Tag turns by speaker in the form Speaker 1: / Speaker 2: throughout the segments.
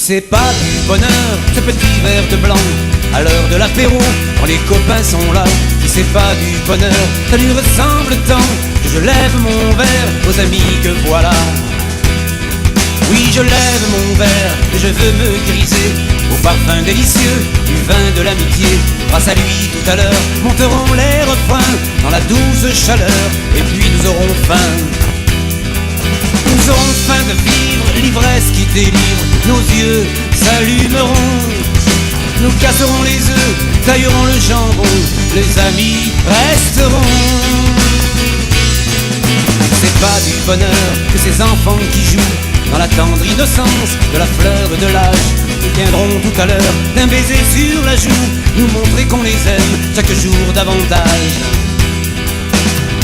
Speaker 1: c'est pas du bonheur, ce petit verre de blanc à l'heure de l'apéro, quand les copains sont là. Si c'est pas du bonheur, ça lui ressemble tant que je lève mon verre aux amis que voilà. Oui, je lève mon verre et je veux me griser au parfum délicieux du vin de l'amitié. Grâce à lui, tout à l'heure, monteront les refrains dans la douce chaleur, et puis nous aurons faim. Nous aurons faim de vivre l'ivresse qui délivre. Nos yeux s'allumeront. Nous casserons les œufs, taillerons le jambon. Les amis resteront. C'est pas du bonheur que ces enfants qui jouent dans la tendre innocence de la fleur de l'âge. Ils viendront tout à l'heure d'un baiser sur la joue, nous montrer qu'on les aime chaque jour davantage.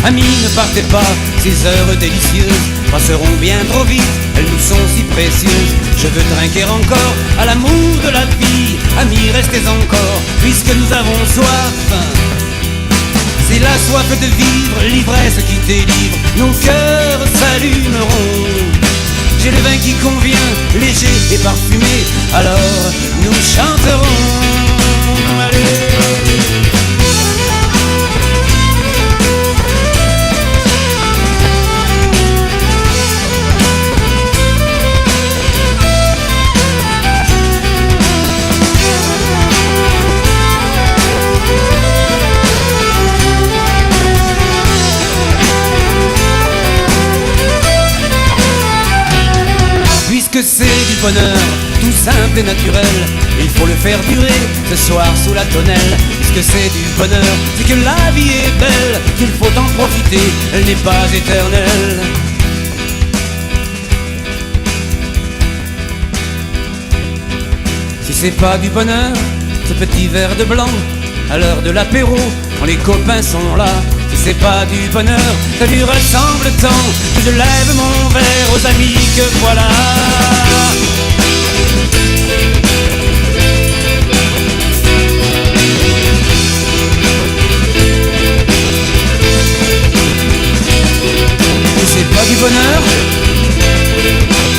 Speaker 1: Amis, ne partez pas, ces heures délicieuses passeront bien trop vite, elles nous sont si précieuses. Je veux trinquer encore à l'amour de la vie. Amis, restez encore, puisque nous avons soif. C'est la soif de vivre, l'ivresse qui délivre. Nos cœurs s'allumeront. J'ai le vin qui convient, léger et parfumé, alors nous chanterons. Allez. Que c'est du bonheur, tout simple et naturel. Il faut le faire durer ce soir sous la tonnelle. Puisque c'est du bonheur, c'est que la vie est belle, qu'il faut en profiter, elle n'est pas éternelle. Si c'est pas du bonheur, ce petit verre de blanc à l'heure de l'apéro, quand les copains sont là. Si c'est pas du bonheur, ça lui ressemble tant que je lève mon verre aux amis que voilà. Si c'est pas du bonheur,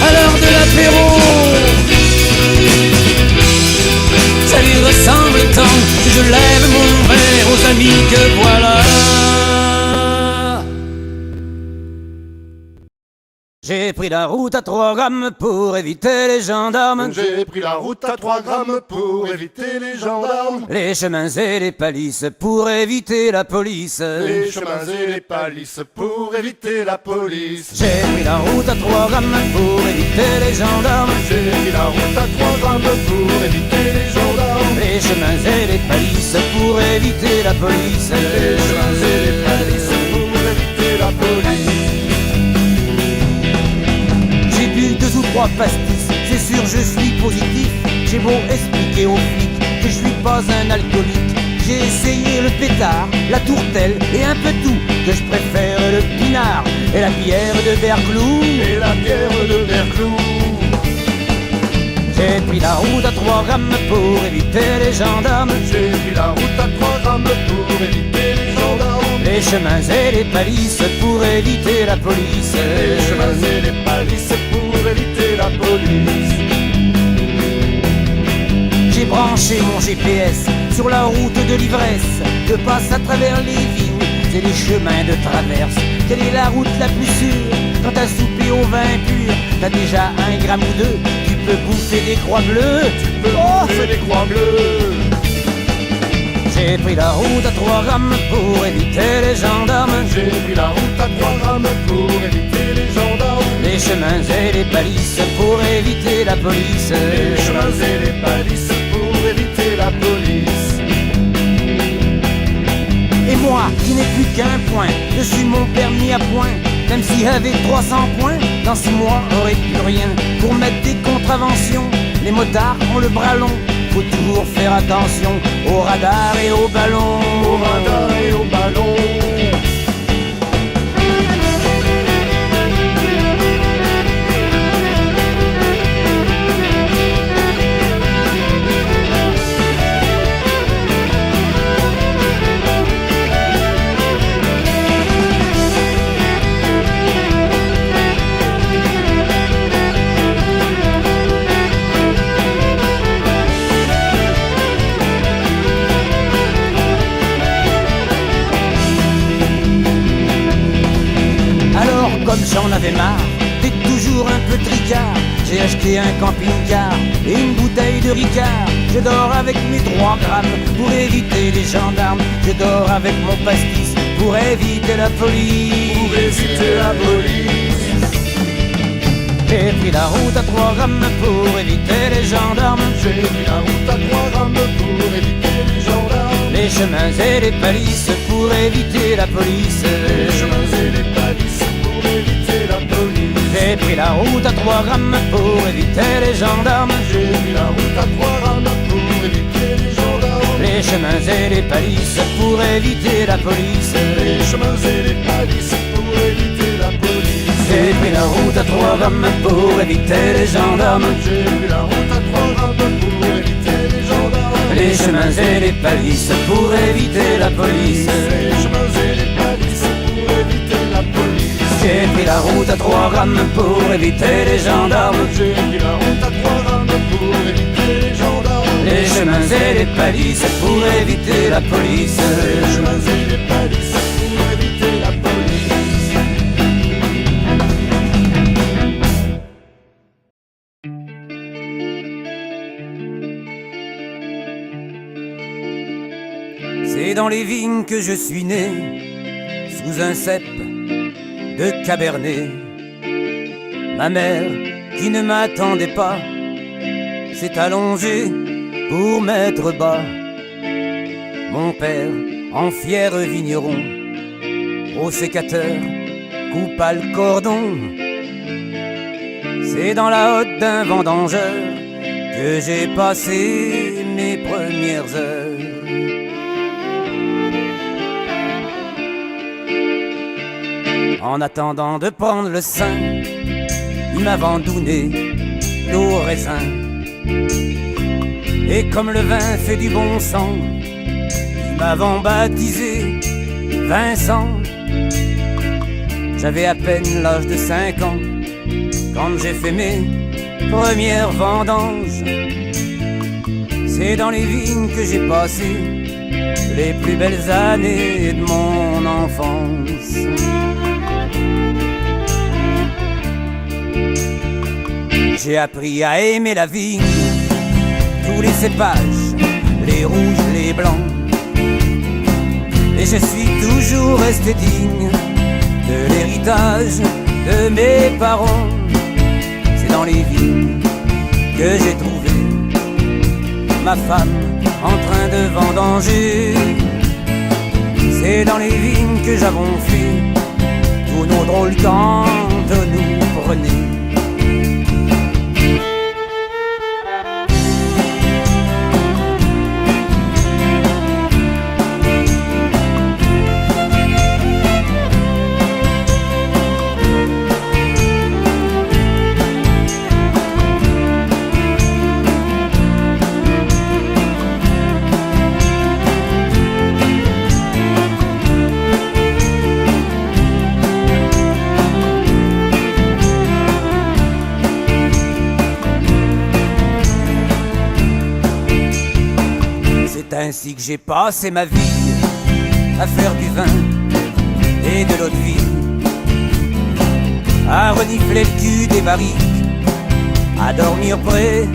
Speaker 1: à l'heure de l'apéro, ça lui ressemble tant que je lève mon verre aux amis que voilà. J'ai pris la route à 3 grammes pour éviter les gendarmes.
Speaker 2: J'ai pris la route à 3 grammes pour éviter les gendarmes.
Speaker 1: Les chemins et les palisses pour éviter la police.
Speaker 2: Les chemins et les palisses pour éviter la police.
Speaker 1: J'ai pris la route à 3 grammes pour éviter les gendarmes.
Speaker 2: J'ai pris la route à 3 grammes pour éviter les gendarmes.
Speaker 1: Les chemins et les palisses pour éviter la police.
Speaker 2: Les chemins et les palisses pour éviter la police.
Speaker 1: J'ai bu 2 ou 3 pastis, c'est sûr je suis positif. J'ai beau expliquer aux flics que je suis pas un alcoolique. J'ai essayé le pétard, la tourtelle et un peu tout, que je préfère le pinard et la bière de Berclou.
Speaker 2: Et la bière de Berclou.
Speaker 1: J'ai pris la route à 3 grammes pour éviter les gendarmes.
Speaker 2: J'ai pris la route à 3 grammes pour éviter les gendarmes.
Speaker 1: Les chemins et les palisses pour éviter la police.
Speaker 2: Les chemins et les palisses pour éviter la police.
Speaker 1: J'ai branché mon GPS sur la route de l'ivresse, que passe à travers les vignes et les chemins de traverse. Quelle est la route la plus sûre quand t'as soupé au vin pur? T'as déjà 1 gramme ou 2, tu peux bouffer des croix bleues.
Speaker 2: Tu peux bouffer des croix bleues.
Speaker 1: J'ai pris la route à 3 grammes pour éviter les gendarmes.
Speaker 2: J'ai pris la route à 3 grammes pour éviter les gendarmes.
Speaker 1: Les chemins et les palisses pour éviter la police.
Speaker 2: Les chemins et les palisses pour éviter la police.
Speaker 1: Et moi, qui n'ai plus qu'un point dessus mon permis à point, même s'il y avait 300 points, dans 6 mois, aurait plus rien pour mettre des contraventions. Les motards ont le bras long, faut toujours faire attention au radar et au ballon.
Speaker 2: Au radar et au ballon.
Speaker 1: J'en avais marre d'être toujours un peu tricard. J'ai acheté un camping-car et une bouteille de Ricard. Je dors avec mes 3 grammes pour éviter les gendarmes. Je dors avec mon pastis pour éviter la police.
Speaker 2: Pour éviter la police.
Speaker 1: J'ai pris la route à 3 grammes pour éviter les gendarmes.
Speaker 2: J'ai pris la route à 3 grammes pour éviter les gendarmes.
Speaker 1: Les chemins et les balises pour éviter la police.
Speaker 2: Les chemins et les balises pour éviter la police.
Speaker 1: J'ai pris la route à 3 grammes pour éviter les gendarmes.
Speaker 2: J'ai pris la route à 3 grammes pour éviter les gendarmes.
Speaker 1: Les chemins et les balises pour éviter la police.
Speaker 2: Les chemins et les balises pour éviter la police.
Speaker 1: J'ai pris la route à 3 grammes pour éviter les gendarmes.
Speaker 2: J'ai pris la route à 3 grammes pour éviter les gendarmes.
Speaker 1: Les chemins et les balises pour éviter la police.
Speaker 2: Les chemins et les balises pour éviter la police.
Speaker 1: J'ai pris la route à 3 grammes pour éviter les gendarmes.
Speaker 2: J'ai pris la route à 3 grammes pour éviter les gendarmes.
Speaker 1: Les chemins et les balises pour éviter la police.
Speaker 2: Les chemins et les balises pour éviter la police.
Speaker 1: C'est dans les vignes que je suis né, sous un cep de Cabernet. Ma mère, qui ne m'attendait pas, s'est allongée pour mettre bas. Mon père, en fier vigneron, au sécateur, coupa le cordon. C'est dans la hotte d'un vendangeur que j'ai passé mes premières heures. En attendant de prendre le sein, il m'a vendouné l'eau au raisin. Et comme le vin fait du bon sang, il m'avait baptisé Vincent. J'avais à peine l'âge de 5 ans quand j'ai fait mes premières vendanges. C'est dans les vignes que j'ai passé les plus belles années de mon enfance. J'ai appris à aimer la vigne, tous les cépages, les rouges, les blancs. Et je suis toujours resté digne de l'héritage de mes parents. C'est dans les vignes que j'ai trouvé ma femme en train de vendanger. C'est dans les vignes que j'avons fait tous nos drôles quand nous prenait. C'est ainsi que j'ai passé ma vie à faire du vin et de l'eau de vie, à renifler le cul des barriques, à dormir près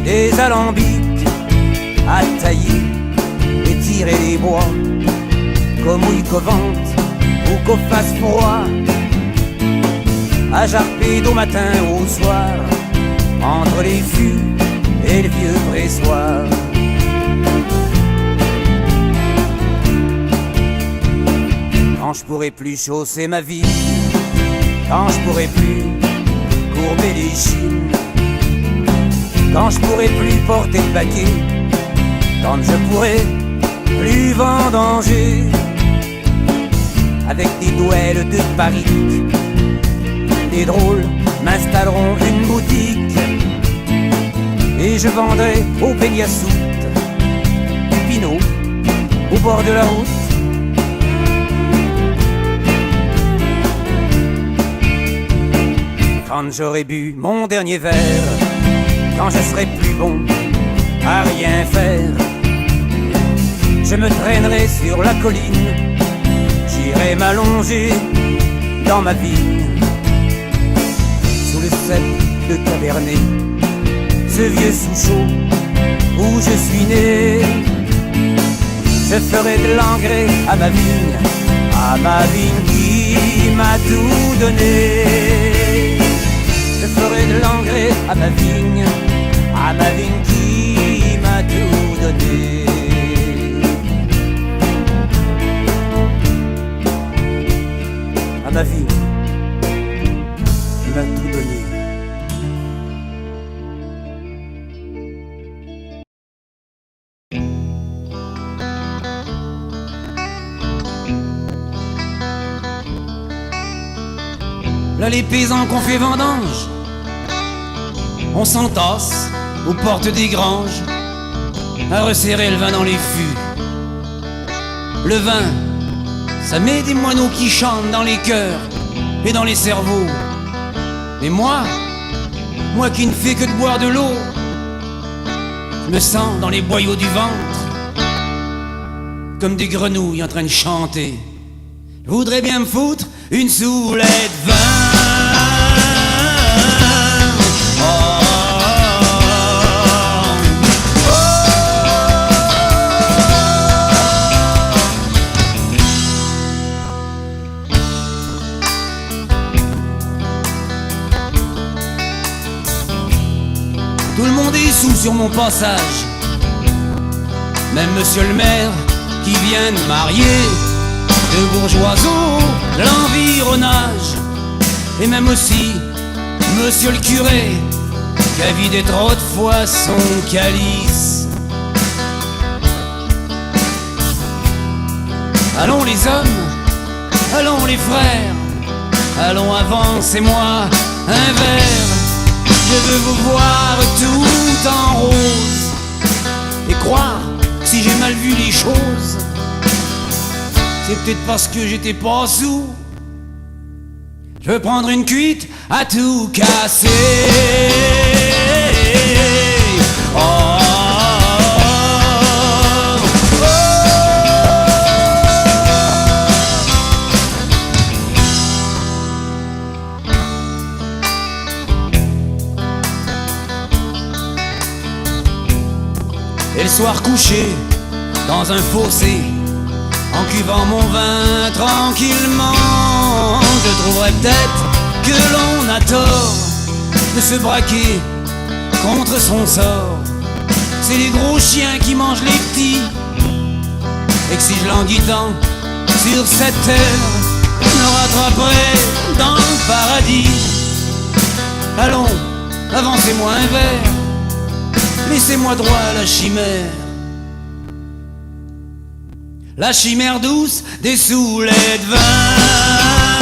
Speaker 1: des alambics, à tailler et tirer les bois, qu'au mouille, qu'au vente ou qu'au fasse froid, à jarper d'au matin au soir, entre les fûts et le vieux pressoir. Quand je pourrai plus chausser ma vie, quand je pourrai plus courber les chines, quand je pourrai plus porter le baquet, quand je pourrai plus vendanger, avec des douelles de Paris, des drôles m'installeront une boutique, et je vendrai au beignet à soude du pinot au bord de la route. Quand j'aurai bu mon dernier verre, quand je serai plus bon à rien faire, je me traînerai sur la colline, j'irai m'allonger dans ma vigne, transept de Cabernet, ce vieux Souchot où je suis né. Je ferai de l'engrais à ma vigne qui m'a tout donné. Je ferai de l'engrais à ma vigne qui m'a tout donné. À ma vigne qui m'a tout donné. Là les paysans qu'on fait vendange, on s'entasse aux portes des granges à resserrer le vin dans les fûts. Le vin, ça met des moineaux qui chantent dans les cœurs et dans les cerveaux. Mais moi qui ne fais que de boire de l'eau, je me sens dans les boyaux du ventre comme des grenouilles en train de chanter. Je voudrais bien me foutre une soulette vin. Tout le monde est sous sur mon passage, même monsieur le maire qui vient de marier deux bourgeoiseaux de l'environnage, et même aussi monsieur le curé qui a vidé trop de fois son calice. Allons les hommes, allons les frères, allons avancez-moi un verre. Je veux vous voir tout en rose et croire que si j'ai mal vu les choses, c'est peut-être parce que j'étais pas sous. Je veux prendre une cuite à tout casser. Oh, oh, oh. Et le soir couché dans un fossé, en cuvant mon vin tranquillement, je trouverais peut-être que l'on a tort de se braquer contre son sort. C'est les gros chiens qui mangent les petits, et que si je languis tant sur cette terre, je me rattraperai dans le paradis. Allons, avancez-moi un verre, laissez-moi droit à la chimère. La chimère douce des soulets de vin.